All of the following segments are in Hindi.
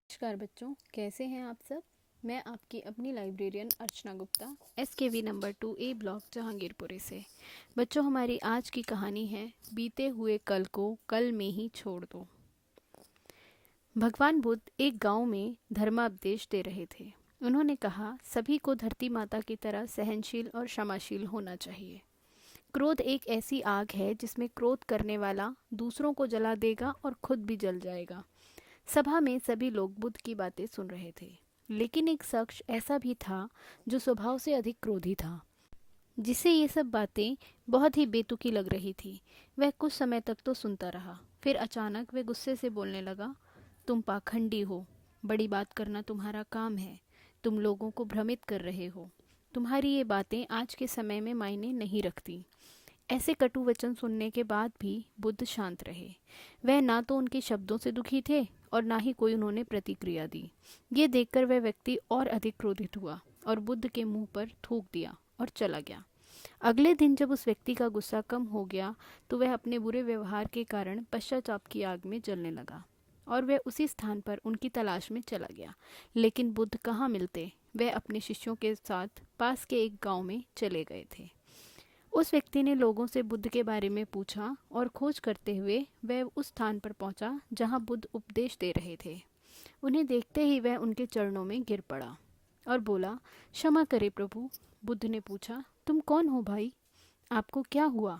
नमस्कार बच्चों, कैसे हैं आप सब। मैं आपकी अपनी librarian Archana Gupta, SKV number 2A block Jahangirpuri से। बच्चों, हमारी आज की कहानी है बीते हुए कल को कल में ही छोड़ दो। भगवान बुद्ध एक गांव में धर्मापदेश दे रहे थे। उन्होंने कहा, सभी को धरती माता की तरह सहनशील और क्षमाशील होना चाहिए। क्रोध एक ऐसी आग है जिसमें क्रोध करने वाला दूसरों को जला देगा और खुद भी जल जाएगा। सभा में सभी लोग बुद्ध की बातें सुन रहे थे, लेकिन एक शख्स ऐसा भी था जो स्वभाव से अधिक क्रोधी था, जिसे ये सब बातें बहुत ही बेतुकी लग रही थी। वह कुछ समय तक तो सुनता रहा, फिर अचानक वह गुस्से से बोलने लगा, तुम पाखंडी हो, बड़ी बात करना तुम्हारा काम है, तुम लोगों को भ्रमित कर रहे हो, तुम्हारी ये बातें आज के समय में मायने नहीं रखती। ऐसे कटु वचन सुनने के बाद भी बुद्ध शांत रहे। वह ना तो उनके शब्दों से दुखी थे और ना ही कोई उन्होंने प्रतिक्रिया दी। ये देखकर वह व्यक्ति और अधिक क्रोधित हुआ और बुद्ध के मुंह पर थूक दिया और चला गया। अगले दिन जब उस व्यक्ति का गुस्सा कम हो गया तो वह अपने बुरे व्यवहार के कारण पश्चाताप की आग में जलने लगा और वह उसी स्थान पर उनकी तलाश में चला गया। लेकिन बुद्ध कहाँ मिलते। वह अपने शिष्यों के साथ पास के एक गांव में चले गए थे। उस व्यक्ति ने लोगों से बुद्ध के बारे में पूछा और खोज करते हुए वह उस स्थान पर पहुंचा जहां बुद्ध उपदेश दे रहे थे। उन्हें देखते ही वह उनके चरणों में गिर पड़ा और बोला, क्षमा करे प्रभु। बुद्ध ने पूछा, तुम कौन हो भाई, आपको क्या हुआ,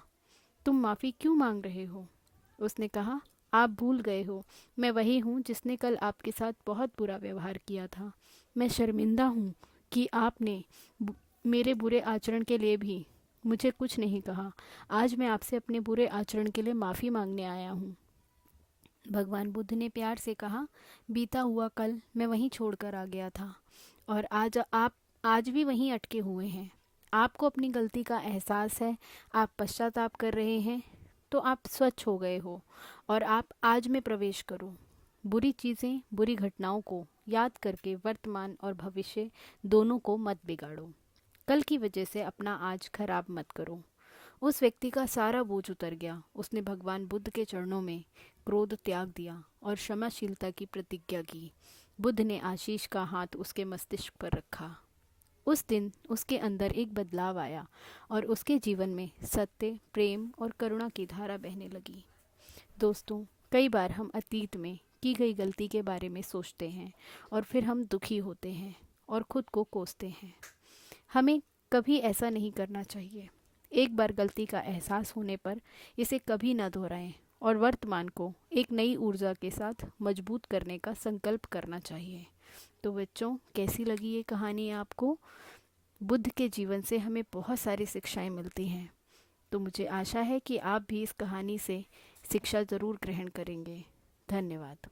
तुम माफ़ी क्यों मांग रहे हो। उसने कहा, आप भूल गए हो, मैं वही हूँ जिसने कल आपके साथ बहुत बुरा व्यवहार किया था। मैं शर्मिंदा हूँ कि आपने मेरे बुरे आचरण के लिए भी मुझे कुछ नहीं कहा। आज मैं आपसे अपने बुरे आचरण के लिए माफ़ी मांगने आया हूँ। भगवान बुद्ध ने प्यार से कहा, बीता हुआ कल मैं वहीं छोड़कर आ गया था और आज आप आज भी वहीं अटके हुए हैं। आपको अपनी गलती का एहसास है, आप पश्चाताप कर रहे हैं, तो आप स्वच्छ हो गए हो और आप आज में प्रवेश करो। बुरी चीज़ें, बुरी घटनाओं को याद करके वर्तमान और भविष्य दोनों को मत बिगाड़ो। कल की वजह से अपना आज खराब मत करो। उस व्यक्ति का सारा बोझ उतर गया। उसने भगवान बुद्ध के चरणों में क्रोध त्याग दिया और क्षमाशीलता की प्रतिज्ञा की। बुद्ध ने आशीष का हाथ उसके मस्तिष्क पर रखा। उस दिन उसके अंदर एक बदलाव आया और उसके जीवन में सत्य, प्रेम और करुणा की धारा बहने लगी। दोस्तों, कई बार हम अतीत में की गई गलती के बारे में सोचते हैं और फिर हम दुखी होते हैं और खुद को कोसते हैं। हमें कभी ऐसा नहीं करना चाहिए। एक बार गलती का एहसास होने पर इसे कभी न दोहराएं और वर्तमान को एक नई ऊर्जा के साथ मजबूत करने का संकल्प करना चाहिए। तो बच्चों, कैसी लगी ये कहानी आपको। बुद्ध के जीवन से हमें बहुत सारी शिक्षाएं मिलती हैं। तो मुझे आशा है कि आप भी इस कहानी से शिक्षा ज़रूर ग्रहण करेंगे। धन्यवाद।